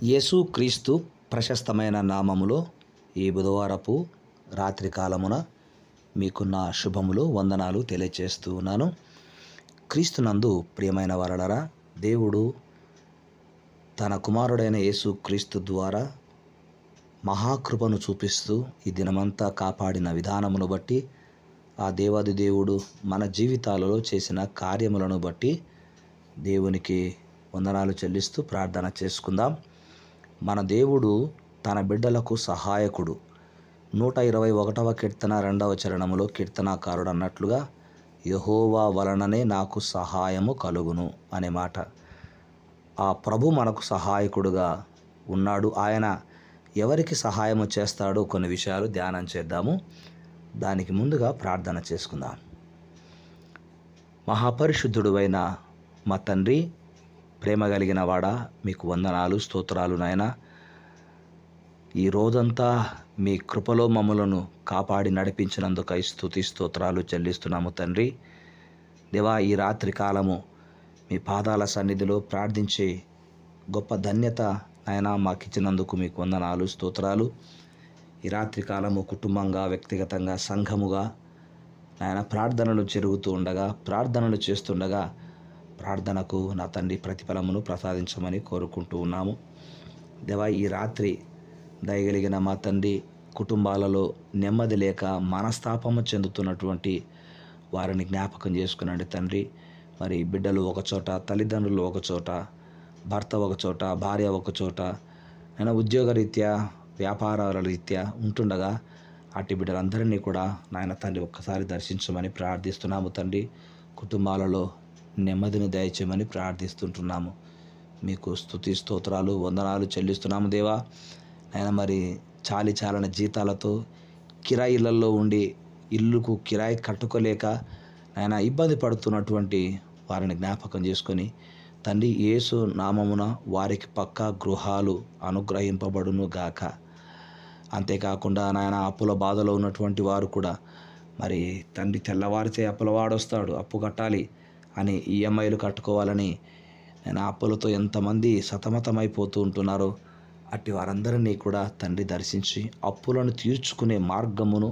యేసు క్రీస్తు ప్రశస్తమైన నామములో ఈ బుధవారపు రాత్రి కాలమున మీకు నా శుభములు వందనాలు తెలియచేస్తూ ఉన్నాను. క్రీస్తునందు ప్రియమైన వారలారా, దేవుడు తన కుమారుడైన యేసు క్రీస్తు ద్వారా మహాకృపను చూపిస్తూ ఈ దినమంతా కాపాడిన విధానమును బట్టి, ఆ దేవాది దేవుడు మన జీవితాలలో చేసిన కార్యములను బట్టి దేవునికి వందనాలు చెల్లిస్తూ ప్రార్థన చేసుకుందాం. మన దేవుడు తన బిడ్డలకు సహాయకుడు. 121వ కీర్తన 2వ చరణములో కీర్తనాకారుడు అన్నట్లుగా, యెహోవా వలననే నాకు సహాయము కలుగును అనే మాట. ఆ ప్రభు మనకు సహాయకుడుగా ఉన్నాడు. ఆయన ఎవరికి సహాయము చేస్తాడో కొన్ని విషయాలు ధ్యానం చేద్దాము. దానికి ముందుగా ప్రార్థన చేసుకుందాం. మహాపరిశుద్ధుడువైన మా తండ్రి, ప్రేమ కలిగిన వాడా, మీకు వందనాలు స్తోత్రాలు నాయనా. ఈ రోజంతా మీ కృపలో మమ్మలను కాపాడి నడిపించినందుకై స్తుతి స్తోత్రాలు చెల్లిస్తున్నాము తండ్రి. దేవా, ఈ రాత్రి కాలము మీ పాదాల సన్నిధిలో ప్రార్థించే గొప్ప ధన్యత నాయనా మాకిచ్చినందుకు మీకు వందనాలు స్తోత్రాలు. ఈ రాత్రి కాలము కుటుంబంగా, వ్యక్తిగతంగా, సంఘముగా నాయన ప్రార్థనలు జరుగుతూ ఉండగా, ప్రార్థనలు చేస్తుండగా ప్రార్థనకు నా తండ్రి ప్రతిఫలమును ప్రసాదించమని కోరుకుంటూ ఉన్నాము. దేవా, ఈ రాత్రి దయగలిగిన మా తండ్రి, కుటుంబాలలో నెమ్మది లేక మనస్తాపము చెందుతున్నటువంటి వారిని జ్ఞాపకం చేసుకునండి తండ్రి. మరి బిడ్డలు ఒకచోట, తల్లిదండ్రులు ఒకచోట, భర్త ఒకచోట, భార్య ఒకచోట, నేను ఉద్యోగరీత్యా, వ్యాపారాల రీత్యా ఉంటుండగా అట్టి బిడ్డలందరినీ కూడా నాయన తండ్రి ఒక్కసారి దర్శించమని ప్రార్థిస్తున్నాము తండ్రి. కుటుంబాలలో నెమ్మదిని దయచేయమని ప్రార్థిస్తుంటున్నాము. మీకు స్తుతి స్తోత్రాలు వందనాలు చెల్లిస్తున్నాము దేవా. ఆయన మరి చాలిన జీతాలతో కిరాయిలలో ఉండి ఇల్లుకు కిరాయి కట్టుకోలేక ఆయన ఇబ్బంది పడుతున్నటువంటి వారిని జ్ఞాపకం చేసుకొని తండ్రి, యేసు నామమున వారికి పక్కా గృహాలు అనుగ్రహింపబడును గాక. అంతేకాకుండా నాయన అప్పుల బాధలో ఉన్నటువంటి వారు కూడా మరి తండ్రి, తెల్లవారితే అప్పులవాడొస్తాడు, అప్పు కట్టాలి అని ఈఎంఐలు కట్టుకోవాలని నేను అప్పులతో ఎంతమంది సతమతమైపోతూ ఉంటున్నారో అట్టి వారందరినీ కూడా తండ్రి దర్శించి అప్పులను తీర్చుకునే మార్గమును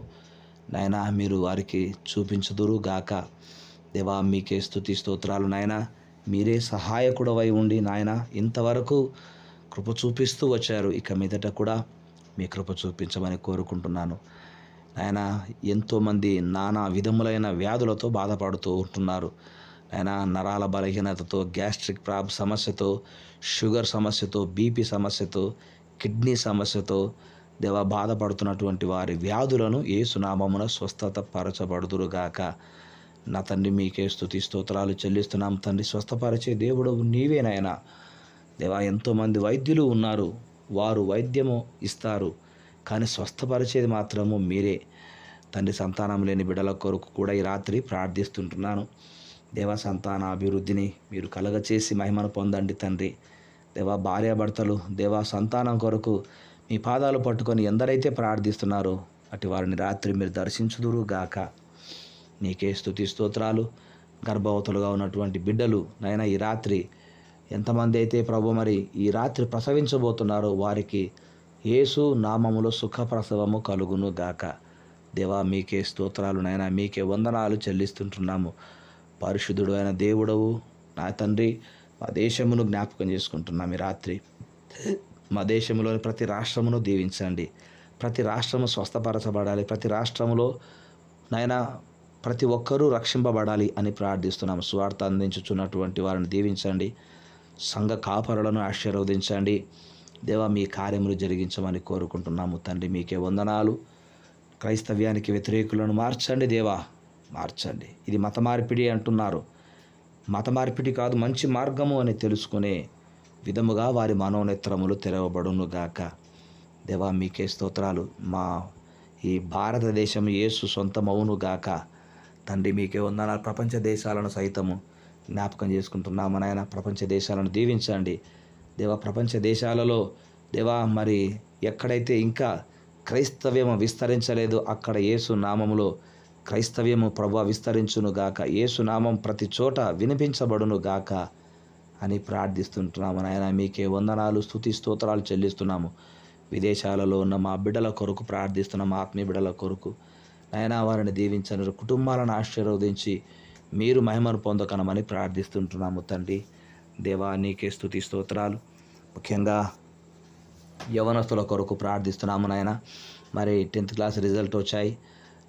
నాయన మీరు వారికి చూపించుదురు గాక. దేవా, మీకే స్తుతి స్తోత్రాలు నాయన. మీరే సహాయకుడవై ఉండి నాయన ఇంతవరకు కృప చూపిస్తూ వచ్చారు. ఇక మీదట కూడా మీ కృప చూపించమని కోరుకుంటున్నాను నాయన. ఎంతోమంది నానా విధములైన వ్యాధులతో బాధపడుతూ ఉంటున్నారు ఆయన. నరాల బలహీనతతో, గ్యాస్ట్రిక్ సమస్యతో, షుగర్ సమస్యతో, బీపీ సమస్యతో, కిడ్నీ సమస్యతో దేవా బాధపడుతున్నటువంటి వారి వ్యాధులను యేసు నామమున స్వస్థత పరచబడుదురుగాక. నా తండ్రి, మీకే స్తుతి స్తోత్రాలు చెల్లిస్తున్నాం తండ్రి. స్వస్థపరిచే దేవుడు నీవేనాయన దేవా. ఎంతోమంది వైద్యులు ఉన్నారు, వారు వైద్యము ఇస్తారు, కానీ స్వస్థపరిచేది మాత్రము మీరే తండ్రి. సంతానం లేని బిడ్డల కొరకు కూడా ఈ రాత్రి ప్రార్థిస్తుంటున్నాను దేవా. సంతాన అభివృద్ధిని మీరు కలగచేసి మహిమను పొందండి తండ్రి. దేవా, భార్యాభర్తలు దేవా సంతానం కొరకు మీ పాదాలు పట్టుకొని ఎందరైతే ప్రార్థిస్తున్నారో అటు వారిని రాత్రి మీరు దర్శించుదురు గాక. నీకే స్తుతి స్తోత్రాలు. గర్భవతులుగా ఉన్నటువంటి బిడ్డలు నైనా ఈ రాత్రి ఎంతమంది అయితే ప్రభు మరి ఈ రాత్రి ప్రసవించబోతున్నారో వారికి యేసు నామములో సుఖప్రసవము కలుగును గాక. దేవా, మీకే స్తోత్రాలు నాయన. మీకే వందనాలు చెల్లిస్తుంటున్నాము. పరిశుద్ధుడు అయిన దేవుడవు నా తండ్రి, మా దేశమును జ్ఞాపకం చేసుకుంటున్నాం ఈ రాత్రి. మా దేశంలోని ప్రతి రాష్ట్రమును దీవించండి. ప్రతి రాష్ట్రము స్వస్థపరచబడాలి. ప్రతి రాష్ట్రములో నాయన ప్రతి ఒక్కరూ రక్షింపబడాలి అని ప్రార్థిస్తున్నాము. స్వార్థ అందించుచున్నటువంటి వారిని దీవించండి. సంఘ కాపరులను ఆశీర్వదించండి దేవా. మీ కార్యములు జరిగించమని కోరుకుంటున్నాము తండ్రి. మీకే వందనాలు. క్రైస్తవ్యానికి వ్యతిరేకులను మార్చండి దేవా, మార్చండి. ఇది మత మార్పిడి అంటున్నారు. మత మార్పిడి కాదు, మంచి మార్గము అని తెలుసుకునే విధముగా వారి మనోనేత్రములు తెరవబడును గాక. దేవా, మీకే స్తోత్రాలు. మా ఈ భారతదేశం యేసు సొంతమవును గాక తండ్రి. మీకే వందనాలు. ప్రపంచ దేశాలను సైతము జ్ఞాపకం చేసుకుంటున్నాము నాయన. ప్రపంచ దేశాలను దీవించండి దేవా. ప్రపంచ దేశాలలో దేవా మరి ఎక్కడైతే ఇంకా క్రైస్తవ్యము విస్తరించలేదో అక్కడ యేసు నామములో క్రైస్తవ్యము ప్రభువా విస్తరించును గాక. యేసు నామం ప్రతి చోట వినిపించబడును గాక. అని ప్రార్థిస్తుంటున్నాము నాయన. మీకే వందనాలు, స్తుతి స్తోత్రాలు చెల్లిస్తున్నాము. విదేశాలలో ఉన్న మా బిడ్డల కొరకు ప్రార్థిస్తున్నాం, ఆత్మీయ బిడ్డల కొరకు నాయన. వారిని దీవించండి, కుటుంబాలను ఆశీర్వదించి మీరు మహిమను పొందకనమని ప్రార్థిస్తుంటున్నాము తండ్రి. దేవా నీకే స్తుతి స్తోత్రాలు. ముఖ్యంగా యవనస్తుల కొరకు ప్రార్థిస్తున్నాము నాయన. మరి 10th క్లాస్ రిజల్ట్ వచ్చాయి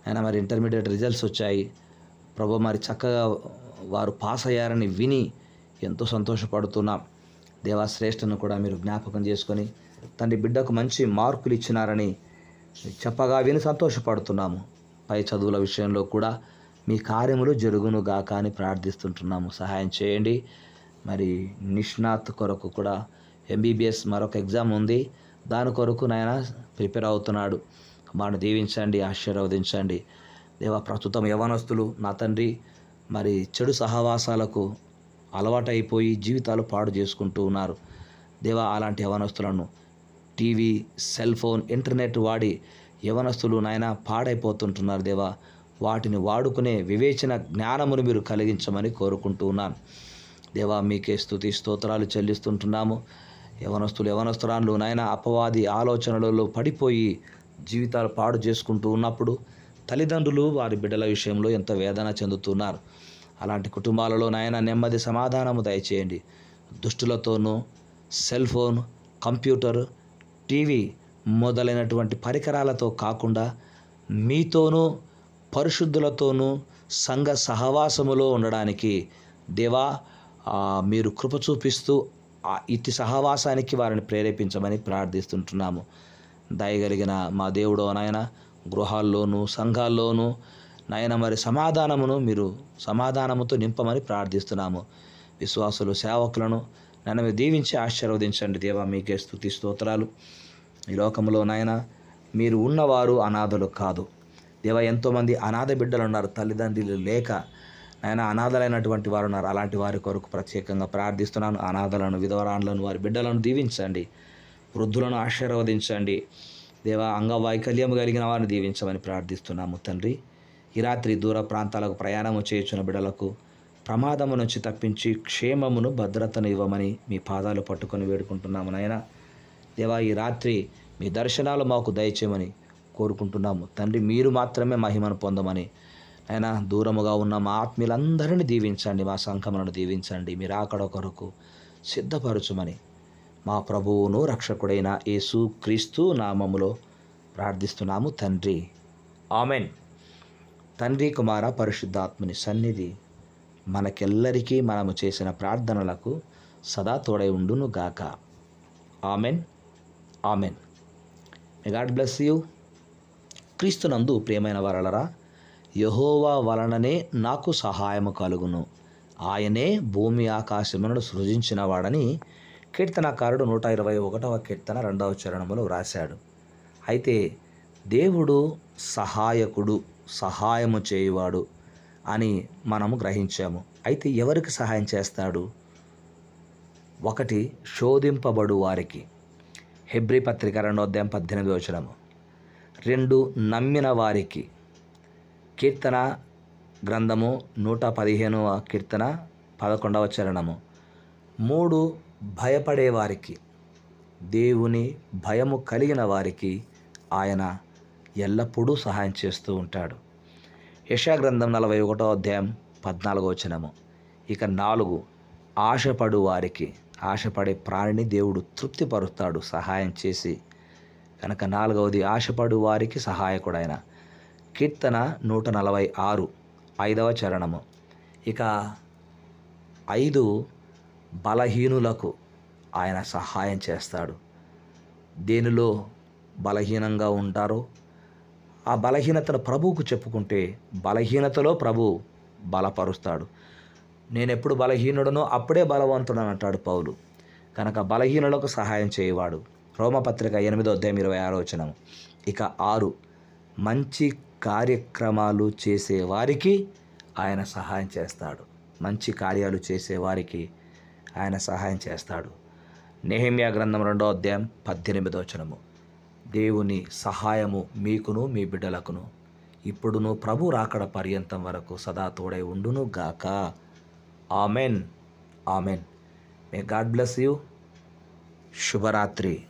ఆయన, మరి ఇంటర్మీడియట్ రిజల్ట్స్ వచ్చాయి ప్రభు. మరి చక్కగా వారు పాస్ అయ్యారని విని ఎంతో సంతోషపడుతున్నాం. దేవా శ్రేష్ఠను కూడా మీరు జ్ఞాపకం చేసుకొని తండ్రి బిడ్డకు మంచి మార్కులు ఇచ్చినారని చెప్పగా విని సంతోషపడుతున్నాము. పై చదువుల విషయంలో కూడా మీ కార్యములు జరుగును గాక అని ప్రార్థిస్తుంటున్నాము. సహాయం చేయండి. మరి నిష్ణాత్ కొరకు కూడా MBBS మరొక ఎగ్జామ్ ఉంది, దాని కొరకు నాయన ప్రిపేర్ అవుతున్నాడు. వాడిని దీవించండి, ఆశీర్వదించండి దేవా. ప్రస్తుతం యవనస్తులు నా తండ్రి మరి చెడు సహవాసాలకు అలవాటైపోయి జీవితాలు పాడు చేసుకుంటూ ఉన్నారు దేవా. అలాంటి యవనస్తులను టీవీ, సెల్ ఫోన్, ఇంటర్నెట్ వాడి యవనస్తులు నాయన పాడైపోతుంటున్నారు దేవా. వాటిని వాడుకునే వివేచన జ్ఞానమును మీరు కలిగించమని కోరుకుంటూ ఉన్నాను దేవా. మీకే స్తుతి స్తోత్రాలు చెల్లిస్తుంటున్నాము. యవనస్తురాలు నాయన అపవాది ఆలోచనలలో పడిపోయి జీవితాలు పాడు చేసుకుంటూ ఉన్నప్పుడు తల్లిదండ్రులు వారి బిడ్డల విషయంలో ఎంత వేదన చెందుతున్నారు. అలాంటి కుటుంబాలలో నాయన నెమ్మది సమాధానము దయచేయండి. దుష్టులతోనూ సెల్ ఫోన్, కంప్యూటర్, టీవీ మొదలైనటువంటి పరికరాలతో కాకుండా మీతోనూ పరిశుద్ధులతోనూ సంఘ సహవాసములో ఉండడానికి దేవా మీరు కృప చూపిస్తూ ఇట్టి సహవాసానికి వారిని ప్రేరేపించమని ప్రార్థిస్తుంటున్నాము. దయగలిగిన మా దేవుడో నాయన, గృహాల్లోనూ సంఘాల్లోనూ నాయన మరి మీరు సమాధానముతో నింపమని ప్రార్థిస్తున్నాము. విశ్వాసులు, సేవకులను నన్ను మీరు దీవించి ఆశీర్వదించండి దేవా. మీకే స్తుతి స్తోత్రాలు. ఈ లోకంలో నాయన మీరు ఉన్నవారు అనాథలు కాదు దేవా. ఎంతోమంది అనాథ బిడ్డలు ఉన్నారు, తల్లిదండ్రులు లేక నాయన అనాథలైనటువంటి వారు ఉన్నారు. అలాంటి వారి కొరకు ప్రత్యేకంగా ప్రార్థిస్తున్నాను. అనాథలను, విధవరాండ్లను, వారి బిడ్డలను దీవించండి, వృద్ధులను ఆశీర్వదించండి దేవా. అంగవైకల్యం కలిగిన వారిని దీవించమని ప్రార్థిస్తున్నాము తండ్రి. ఈ రాత్రి దూర ప్రాంతాలకు ప్రయాణము చేయుచున్న బిడ్డలకు ప్రమాదము నుంచి తప్పించి క్షేమమును, భద్రతను ఇవ్వమని మీ పాదాలు పట్టుకొని వేడుకుంటున్నాము నాయన దేవా. ఈ రాత్రి మీ దర్శనాలు మాకు దయచేయమని కోరుకుంటున్నాము తండ్రి. మీరు మాత్రమే మహిమను పొందమని ఆయన దూరముగా ఉన్న మా ఆత్మీయులందరినీ దీవించండి, మా సంఘములను దీవించండి. మీరు ఆకడ కొరకు సిద్ధపరచుమని మా ప్రభువును రక్షకుడైన యేసు క్రీస్తు నామములో ప్రార్థిస్తున్నాము తండ్రి. ఆమెన్. తండ్రి, కుమార, పరిశుద్ధాత్మని సన్నిధి మనకెల్లరికీ మనము చేసిన ప్రార్థనలకు సదా తోడై ఉండును గాక. Amen, amen. May God bless you. క్రీస్తునందు ప్రియమైన వారలరా, యెహోవా వలననే నాకు సహాయము కలుగును, ఆయనే భూమి ఆకాశములను సృజించిన వాడని కీర్తనకారుడు 121వ కీర్తన 2వ చరణములో వ్రాశాడు. అయితే దేవుడు సహాయకుడు, సహాయము చేయువాడు అని మనము గ్రహించాము. అయితే ఎవరికి సహాయం చేస్తాడు? 1 శోధింపబడు వారికి, హెబ్రీ పత్రిక 2వ అధ్యాయం 18వ వచనము. 2 నమ్మిన వారికి, కీర్తన గ్రంథము 115వ కీర్తన 11వ చరణము. 3 భయపడేవారికి, దేవుని భయము కలిగిన వారికి ఆయన ఎల్లప్పుడూ సహాయం చేస్తూ ఉంటాడు. యెషయా గ్రంథం 41వ అధ్యాయం 14వ వచనము. ఇక 4 ఆశపడు వారికి, ఆశపడే ప్రాణిని దేవుడు తృప్తిపరుస్తాడు సహాయం చేసి. కనుక 4వది ఆశపడు వారికి సహాయకుడైన, కీర్తన 146 5వ చరణము. ఇక 5 బలహీనులకు ఆయన సహాయం చేస్తాడు. దేనిలో బలహీనంగా ఉంటారో ఆ బలహీనతను ప్రభువుకు చెప్పుకుంటే బలహీనతలో ప్రభు బలపరుస్తాడు. నేను ఎప్పుడు బలహీనుడనో అప్పుడే బలవంతుడని అంటాడు పౌలు. కనుక బలహీనులకు సహాయం చేయవాడు. రోమపత్రిక 8వ అధ్యాయం 26వ వచనం. ఇక 6 మంచి కార్యక్రమాలు చేసేవారికి ఆయన సహాయం చేస్తాడు. మంచి కార్యాలు చేసేవారికి ఆయన సహాయం చేస్తాడు. నెహెమ్యా గ్రంథం 2వ అధ్యాయం 18వ వచనము. దేవుని సహాయము మీకును మీ బిడ్డలకును ఇప్పుడును ప్రభు రాకడ పర్యంతం వరకు సదా తోడై ఉండును గాక. Amen, amen. May God bless you. శుభరాత్రి.